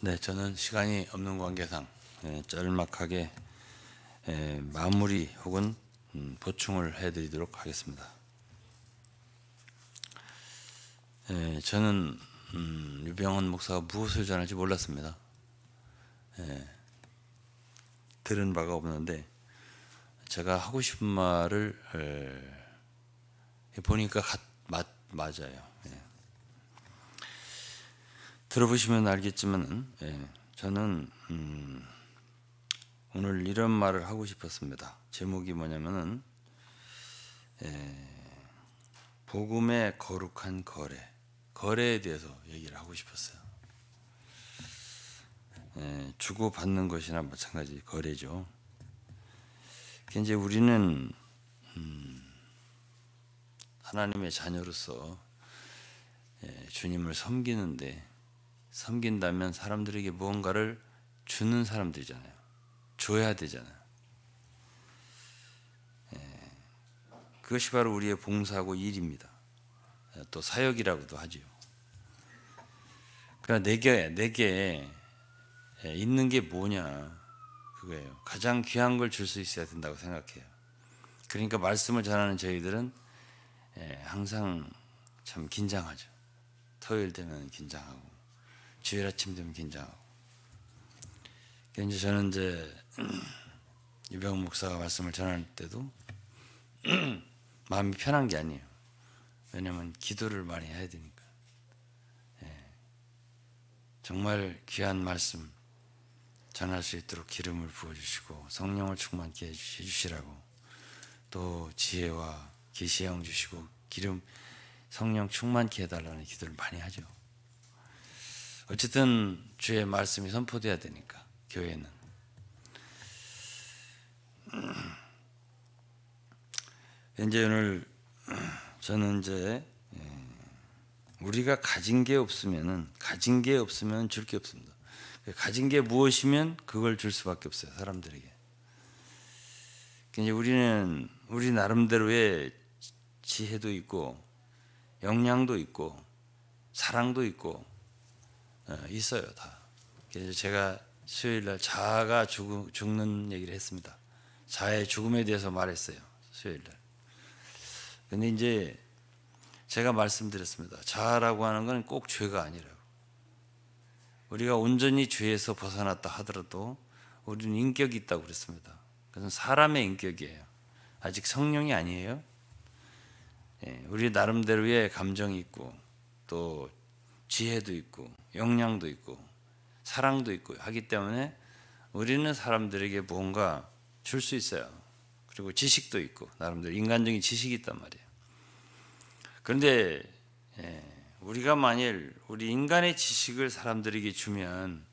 네, 저는 시간이 없는 관계상 짤막하게 마무리 혹은 보충을 해드리도록 하겠습니다. 저는 유병헌 목사가 무엇을 전할지 몰랐습니다. 들은 바가 없는데 제가 하고 싶은 말을 보니까 맞아요. 들어보시면 알겠지만 저는 오늘 이런 말을 하고 싶었습니다. 제목이 뭐냐면은 복음의 거룩한 거래에 대해서 얘기를 하고 싶었어요. 주고 받는 것이나 마찬가지 거래죠. 이제 우리는 하나님의 자녀로서 주님을 섬긴다면 사람들에게 무언가를 주는 사람들이잖아요. 줘야 되잖아요. 그것이 바로 우리의 봉사고 일입니다. 또 사역이라고도 하지요. 그러니까 내게 있는 게 뭐냐, 그거예요. 가장 귀한 걸 줄 수 있어야 된다고 생각해요. 그러니까 말씀을 전하는 저희들은 항상 참 긴장하죠. 토요일 되면 긴장하고 주일 아침 되면 긴장하고. 이제 저는 유병헌 목사가 말씀을 전할 때도 마음이 편한 게 아니에요. 왜냐하면 기도를 많이 해야 되니까. 정말 귀한 말씀 전할 수 있도록 기름을 부어주시고 성령을 충만케 해주시라고, 또 지혜와 계시의 영 주시고 기름 성령 충만케 해달라는 기도를 많이 하죠. 어쨌든 주의 말씀이 선포돼야 되니까 교회는. 이제 오늘 저는 우리가 가진 게 없으면 줄 게 없습니다. 가진 게 무엇이면 그걸 줄 수밖에 없어요, 사람들에게. 이제 우리는 우리 나름대로의 지혜도 있고 역량도 있고 사랑도 있고 있어요, 다. 그래서 제가 수요일날 자아가 죽는 얘기를 했습니다. 자아의 죽음에 대해서 말했어요, 수요일날. 근데 이제 제가 말씀드렸습니다. 자아라고 하는 건 꼭 죄가 아니라고. 우리가 온전히 죄에서 벗어났다 하더라도 우리는 인격이 있다고 그랬습니다. 그것은 사람의 인격이에요. 아직 성령이 아니에요. 우리 나름대로의 감정이 있고 또 지혜도 있고 역량도 있고 사랑도 있고 하기 때문에 우리는 사람들에게 뭔가 줄 수 있어요. 그리고 지식도 있고 나름대로 인간적인 지식이 있단 말이에요. 그런데 우리가 만일 우리 인간의 지식을 사람들에게 주면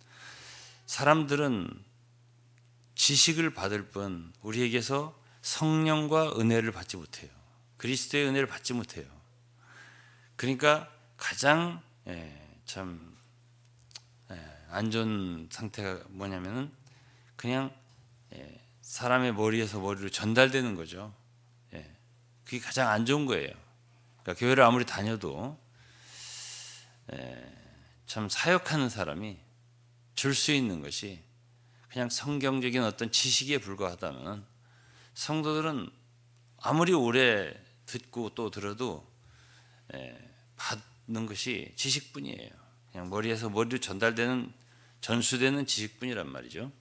사람들은 지식을 받을 뿐 우리에게서 성령과 은혜를 받지 못해요. 그리스도의 은혜를 받지 못해요. 그러니까 가장 참 안 좋은 상태가 뭐냐면은 그냥 사람의 머리에서 머리로 전달되는 거죠. 그게 가장 안 좋은 거예요. 그러니까 교회를 아무리 다녀도 참 사역하는 사람이 줄 수 있는 것이 그냥 성경적인 어떤 지식에 불과하다면 성도들은 아무리 오래 듣고 또 들어도 받는 것이 지식뿐이에요. 그냥 머리에서 머리로 전수되는 지식뿐이란 말이죠.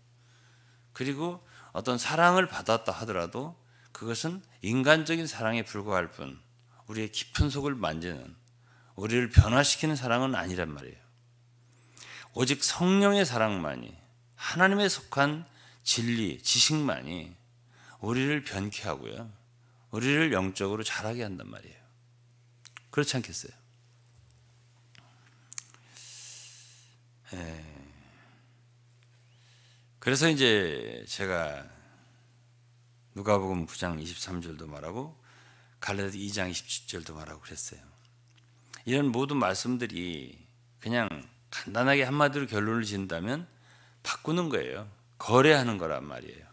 그리고 어떤 사랑을 받았다 하더라도 그것은 인간적인 사랑에 불과할 뿐 우리의 깊은 속을 만지는, 우리를 변화시키는 사랑은 아니란 말이에요. 오직 성령의 사랑만이, 하나님에 속한 진리, 지식만이 우리를 변케 하고요, 우리를 영적으로 자라게 한단 말이에요. 그렇지 않겠어요? 그래서 이제 제가 누가복음 9장 23절도 말하고 갈라디아 2장 27절도 말하고 그랬어요. 이런 모든 말씀들이 그냥 간단하게 한마디로 결론을 짓는다면 바꾸는 거예요. 거래하는 거란 말이에요.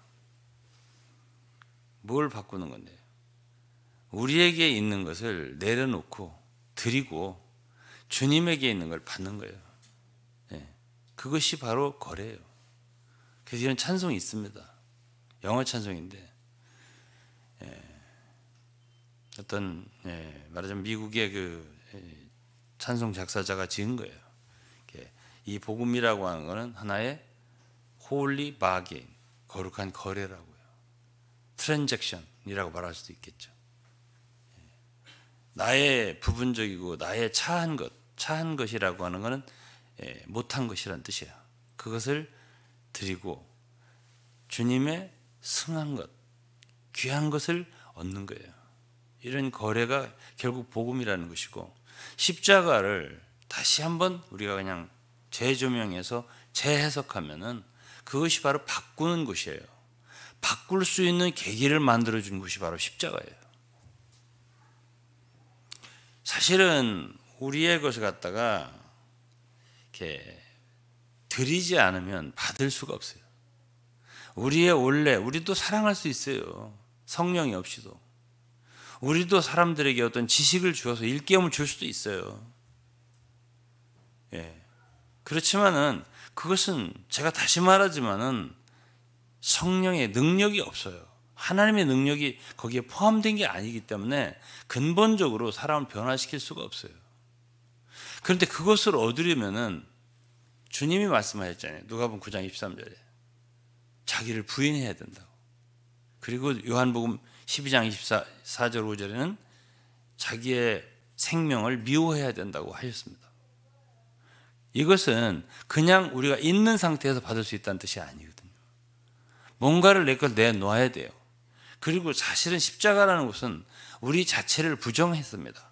뭘 바꾸는 건데요? 우리에게 있는 것을 내려놓고 드리고 주님에게 있는 걸 받는 거예요. 그것이 바로 거래예요. 그래서 이런 찬송이 있습니다. 영어 찬송인데 어떤 말하자면 미국의 그 찬송 작사자가 지은 거예요. 이 복음이라고 하는 것은 하나의 홀리 바게인, 거룩한 거래라고요. 트랜잭션이라고 말할 수도 있겠죠. 나의 부분적이고 나의 차한 것이라고 하는 것은 못한 것이라는 뜻이에요. 그것을 드리고 주님의 승한 것, 귀한 것을 얻는 거예요. 이런 거래가 결국 복음이라는 것이고, 십자가를 다시 한번 우리가 그냥 재조명해서 재해석하면은 그것이 바로 바꾸는 것이에요. 바꿀 수 있는 계기를 만들어준 것이 바로 십자가예요. 사실은 우리의 것을 갖다가 이렇게 드리지 않으면 받을 수가 없어요. 우리도 사랑할 수 있어요. 성령이 없이도. 우리도 사람들에게 어떤 지식을 주어서 일깨움을 줄 수도 있어요. 그렇지만은 그것은 제가 다시 말하지만은 성령의 능력이 없어요. 하나님의 능력이 거기에 포함된 게 아니기 때문에 근본적으로 사람을 변화시킬 수가 없어요. 그런데 그것을 얻으려면은 주님이 말씀하셨잖아요. 누가복음 9장 23절에 자기를 부인해야 된다고. 그리고 요한복음 12장 24절 5절에는 자기의 생명을 미워해야 된다고 하셨습니다. 이것은 그냥 우리가 있는 상태에서 받을 수 있다는 뜻이 아니거든요. 뭔가를 내 걸 내놓아야 돼요. 그리고 사실은 십자가라는 것은 우리 자체를 부정했습니다.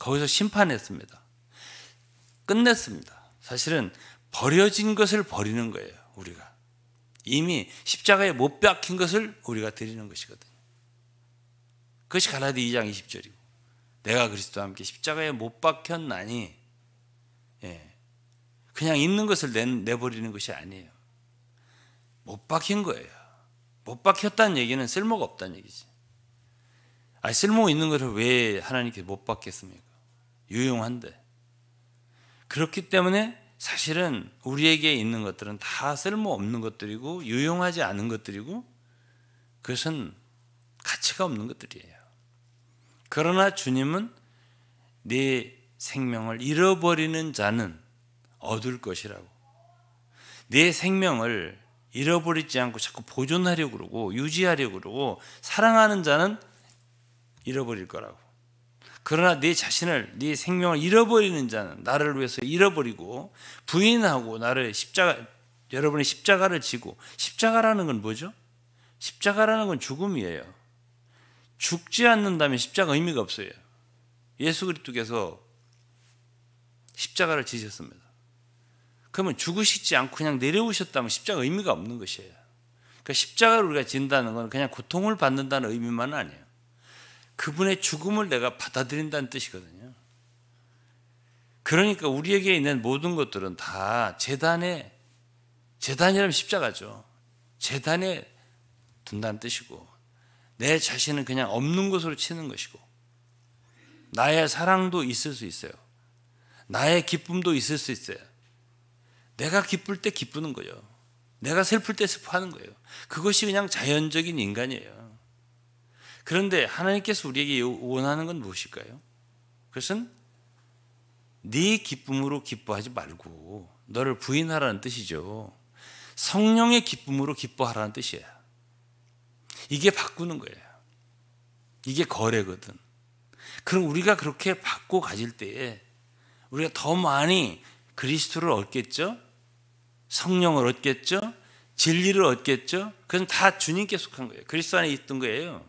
거기서 심판했습니다. 끝냈습니다. 사실은 버려진 것을 버리는 거예요. 우리가 이미 십자가에 못 박힌 것을 우리가 드리는 것이거든요. 그것이 갈라디 2장 20절이고 내가 그리스도와 함께 십자가에 못 박혔나니 그냥 있는 것을 내버리는 것이 아니에요. 못 박힌 거예요. 못 박혔다는 얘기는 쓸모가 없다는 얘기지. 쓸모 있는 것을 왜 하나님께 못 박겠습니까? 유용한데. 그렇기 때문에 사실은 우리에게 있는 것들은 다 쓸모없는 것들이고 유용하지 않은 것들이고 그것은 가치가 없는 것들이에요. 그러나 주님은 네 생명을 잃어버리는 자는 얻을 것이라고. 내 생명을 잃어버리지 않고 자꾸 보존하려고 그러고 유지하려고 그러고 사랑하는 자는 잃어버릴 거라고. 그러나 네 자신을, 네 생명을 잃어버리는 자는 나를 위해서 잃어버리고 부인하고 여러분의 십자가를 지고. 십자가라는 건 뭐죠? 십자가라는 건 죽음이에요. 죽지 않는다면 십자가 의미가 없어요. 예수 그리스도께서 십자가를 지셨습니다. 그러면 죽으시지 않고 그냥 내려오셨다면 십자가 의미가 없는 것이에요. 그러니까 십자가를 우리가 진다는 건 그냥 고통을 받는다는 의미만은 아니에요. 그분의 죽음을 내가 받아들인다는 뜻이거든요. 그러니까 우리에게 있는 모든 것들은 다 제단이라면 십자가죠. 제단에 둔다는 뜻이고 내 자신은 그냥 없는 것으로 치는 것이고 나의 사랑도 있을 수 있어요. 나의 기쁨도 있을 수 있어요. 내가 기쁠 때 기쁘는 거예요. 내가 슬플 때 슬퍼하는 거예요. 그것이 그냥 자연적인 인간이에요. 그런데 하나님께서 우리에게 원하는 건 무엇일까요? 그것은 네 기쁨으로 기뻐하지 말고 너를 부인하라는 뜻이죠. 성령의 기쁨으로 기뻐하라는 뜻이에요. 이게 바꾸는 거예요. 이게 거래거든. 그럼 우리가 그렇게 받고 가질 때에 우리가 더 많이 그리스도를 얻겠죠? 성령을 얻겠죠? 진리를 얻겠죠? 그건 다 주님께 속한 거예요. 그리스도 안에 있던 거예요.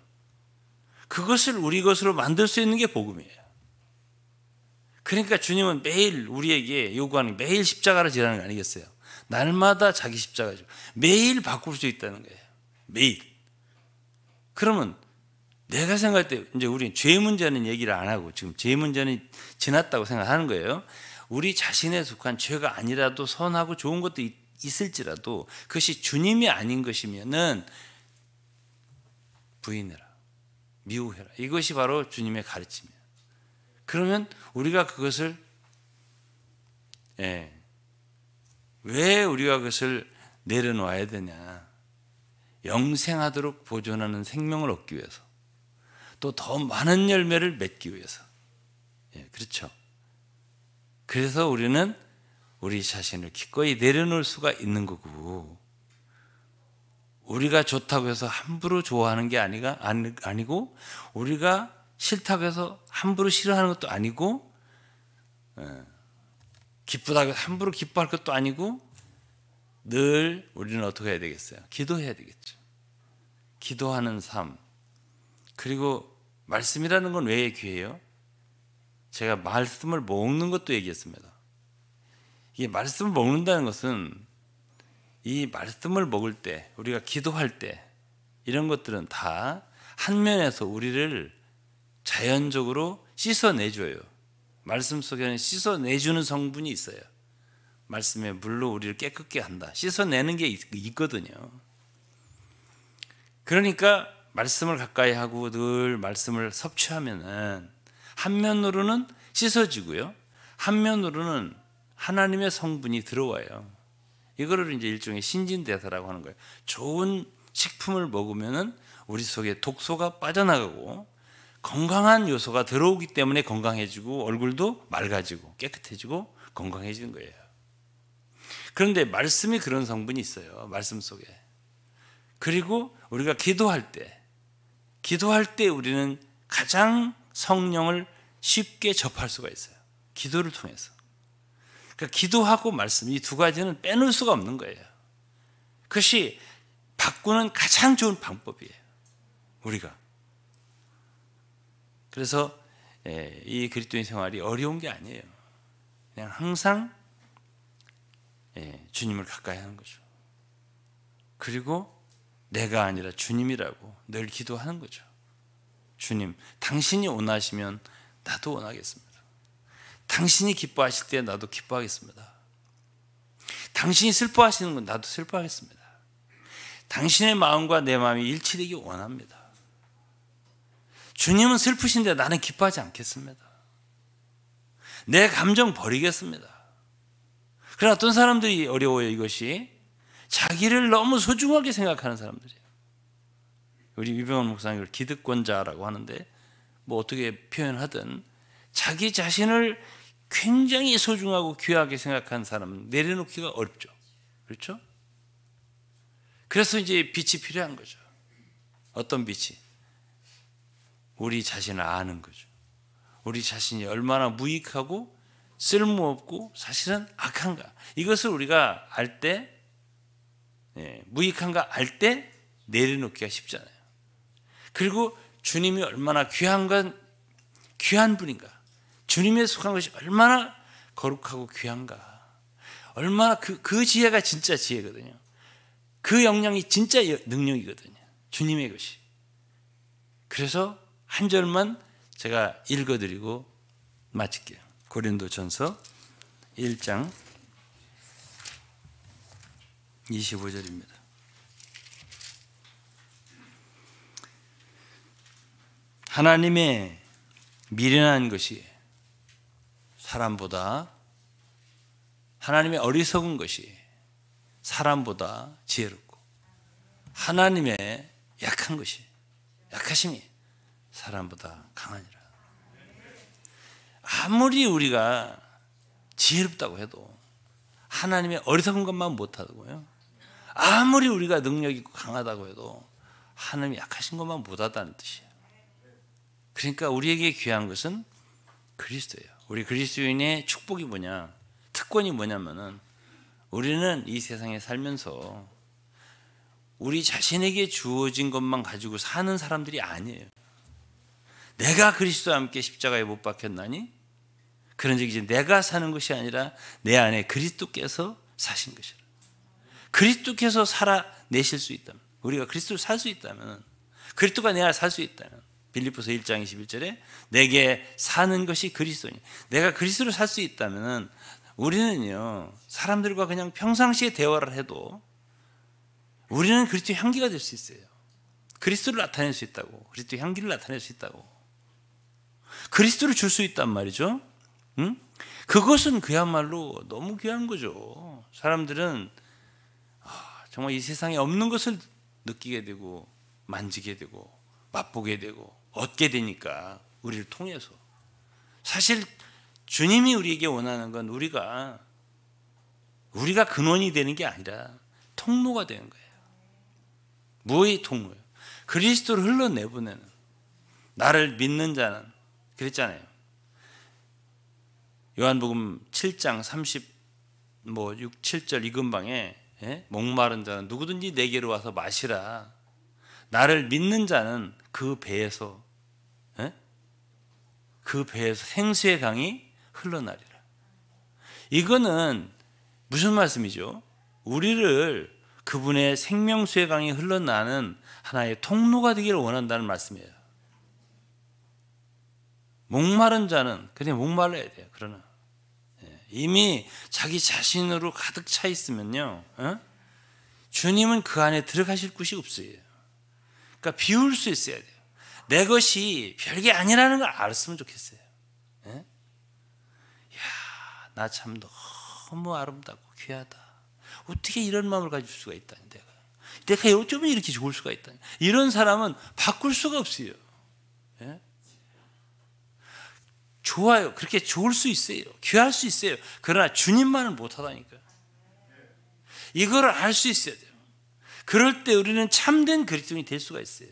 그것을 우리 것으로 만들 수 있는 게 복음이에요. 그러니까 주님은 매일 우리에게 요구하는 게 매일 십자가를 지라는 거 아니겠어요? 날마다 자기 십자가죠. 매일 바꿀 수 있다는 거예요. 매일. 그러면 내가 생각할 때 이제 우리는 죄 문제는 얘기를 안 하고 지금 죄 문제는 지났다고 생각하는 거예요. 우리 자신에 속한 죄가 아니라도 선하고 좋은 것도 있을지라도 그것이 주님이 아닌 것이면은 부인해라, 미워해라. 이것이 바로 주님의 가르침이에요. 그러면 우리가 그것을 왜 우리가 그것을 내려놓아야 되냐? 영생하도록 보존하는 생명을 얻기 위해서, 또 더 많은 열매를 맺기 위해서. 예, 그렇죠. 그래서 우리는 우리 자신을 기꺼이 내려놓을 수가 있는 거고, 우리가 좋다고 해서 함부로 좋아하는 게 아니고, 우리가 싫다고 해서 함부로 싫어하는 것도 아니고, 기쁘다고 해서 함부로 기뻐할 것도 아니고, 늘 우리는 어떻게 해야 되겠어요? 기도해야 되겠죠. 기도하는 삶. 그리고 말씀이라는 건 왜 귀해요? 제가 말씀을 먹는 것도 얘기했습니다. 이 말씀을 먹는다는 것은, 이 말씀을 먹을 때, 우리가 기도할 때, 이런 것들은 다 한 면에서 우리를 자연적으로 씻어내줘요. 말씀 속에는 씻어내주는 성분이 있어요. 말씀의 물로 우리를 깨끗게 한다. 씻어내는 게 있거든요. 그러니까 말씀을 가까이 하고 늘 말씀을 섭취하면은 한면으로는 씻어지고요, 한면으로는 하나님의 성분이 들어와요. 이거를 이제 일종의 신진대사라고 하는 거예요. 좋은 식품을 먹으면은 우리 속에 독소가 빠져나가고 건강한 요소가 들어오기 때문에 건강해지고 얼굴도 맑아지고 깨끗해지고 건강해지는 거예요. 그런데 말씀이 그런 성분이 있어요. 말씀 속에. 그리고 우리가 기도할 때 우리는 가장 성령을 쉽게 접할 수가 있어요. 기도를 통해서. 그러니까 기도하고 말씀, 이 두 가지는 빼놓을 수가 없는 거예요. 그것이 바꾸는 가장 좋은 방법이에요. 우리가. 그래서 이 그리스도인 생활이 어려운 게 아니에요. 그냥 항상 주님을 가까이 하는 거죠. 그리고 내가 아니라 주님이라고 늘 기도하는 거죠. 주님, 당신이 원하시면 나도 원하겠습니다. 당신이 기뻐하실 때 나도 기뻐하겠습니다. 당신이 슬퍼하시는 건 나도 슬퍼하겠습니다. 당신의 마음과 내 마음이 일치되기 원합니다. 주님은 슬프신데 나는 기뻐하지 않겠습니다. 내 감정 버리겠습니다. 그러나 어떤 사람들이 어려워요. 이것이 자기를 너무 소중하게 생각하는 사람들이에요. 우리 유병원 목사님을 기득권자라고 하는데, 뭐 어떻게 표현하든 자기 자신을 굉장히 소중하고 귀하게 생각하는 사람은 내려놓기가 어렵죠. 그렇죠? 그래서 이제 빛이 필요한 거죠. 어떤 빛이? 우리 자신을 아는 거죠. 우리 자신이 얼마나 무익하고 쓸모없고 사실은 악한가, 이것을 우리가 알 때, 무익한가 알 때 내려놓기가 쉽잖아요. 그리고 주님이 얼마나 귀한 분인가, 주님의 속한 것이 얼마나 거룩하고 귀한가, 얼마나 그 지혜가 진짜 지혜거든요. 그 역량이 진짜 능력이거든요. 주님의 것이. 그래서 한 절만 제가 읽어드리고 마칠게요. 고린도전서 1장 25절입니다. 하나님의 미련한 것이 사람보다, 하나님의 어리석은 것이 사람보다 지혜롭고, 하나님의 약하심이 사람보다 강하니라. 아무리 우리가 지혜롭다고 해도 하나님의 어리석은 것만 못하고요, 아무리 우리가 능력 있고 강하다고 해도 하나님이 약하신 것만 못하다는 뜻이에요. 그러니까 우리에게 귀한 것은 그리스도예요. 우리 그리스도인의 축복이 뭐냐, 특권이 뭐냐면은, 우리는 이 세상에 살면서 우리 자신에게 주어진 것만 가지고 사는 사람들이 아니에요. 내가 그리스도와 함께 십자가에 못 박혔나니, 그런즉 이제 내가 사는 것이 아니라 내 안에 그리스도께서 사신 것이라. 그리스도께서 살아내실 수 있다면, 우리가 그리스도를 살 수 있다면, 그리스도가 내 안에 살 수 있다면, 빌립보서 1장 21절에 내게 사는 것이 그리스도니, 내가 그리스도를 살 수 있다면 우리는요, 사람들과 그냥 평상시에 대화를 해도 우리는 그리스도의 향기가 될 수 있어요. 그리스도를 나타낼 수 있다고, 그리스도의 향기를 나타낼 수 있다고, 그리스도를 줄 수 있단 말이죠. 응? 그것은 그야말로 너무 귀한 거죠. 사람들은 정말 이 세상에 없는 것을 느끼게 되고 만지게 되고 맛보게 되고 얻게 되니까 우리를 통해서. 사실 주님이 우리에게 원하는 건 우리가 근원이 되는 게 아니라 통로가 되는 거예요. 무엇이 통로예요? 그리스도를 흘러내보내는, 나를 믿는 자는, 그랬잖아요. 요한복음 7장 6, 7절 이 근방에 목마른 자는 누구든지 내게로 와서 마시라. 나를 믿는 자는 그 배에서 생수의 강이 흘러나리라. 이거는 무슨 말씀이죠? 우리를 그분의 생명수의 강이 흘러나는 하나의 통로가 되기를 원한다는 말씀이에요. 목마른 자는 그냥 목말라야 돼요. 그러나 이미 자기 자신으로 가득 차 있으면요, 주님은 그 안에 들어가실 곳이 없어요. 그러니까 비울 수 있어야 돼요. 내 것이 별게 아니라는 걸 알았으면 좋겠어요. 나 참 너무 아름답고 귀하다. 어떻게 이런 마음을 가질 수가 있다니, 내가 어쩌면 이렇게 좋을 수가 있다니. 이런 사람은 바꿀 수가 없어요. 좋아요. 그렇게 좋을 수 있어요. 귀할 수 있어요. 그러나 주님만은 못하다니까요. 이걸 알 수 있어야 돼요. 그럴 때 우리는 참된 그리스도인이 될 수가 있어요.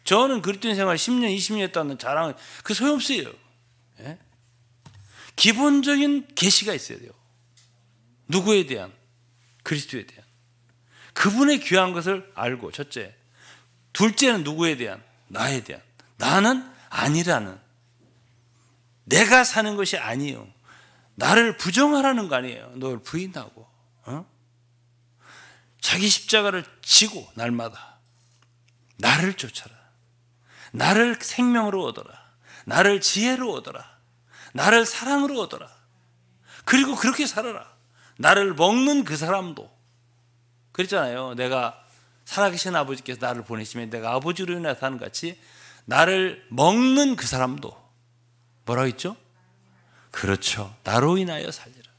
저는 그리스도인 생활 10년, 20년 했다는 자랑은 그 소용없어요. 기본적인 계시가 있어야 돼요. 누구에 대한? 그리스도에 대한. 그분의 귀한 것을 알고, 첫째. 둘째는 누구에 대한? 나에 대한. 나는 아니라는. 내가 사는 것이 아니에요. 나를 부정하라는 거 아니에요. 널 부인하고, 자기 십자가를 지고 날마다 나를 쫓아라. 나를 생명으로 얻어라. 나를 지혜로 얻어라. 나를 사랑으로 얻어라. 그리고 그렇게 살아라. 나를 먹는 그 사람도. 그랬잖아요. 내가 살아계신 아버지께서 나를 보내시면 내가 아버지로 인하여 사는 같이 나를 먹는 그 사람도 뭐라고 했죠? 그렇죠. 나로 인하여 살리라.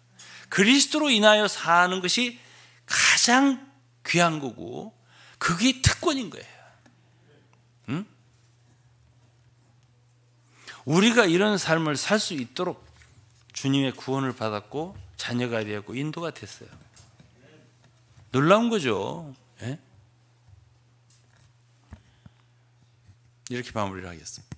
그리스도로 인하여 사는 것이 가장 귀한 거고 그게 특권인 거예요. 응? 우리가 이런 삶을 살 수 있도록 주님의 구원을 받았고 자녀가 되었고 인도가 됐어요. 놀라운 거죠. 예? 이렇게 마무리를 하겠습니다.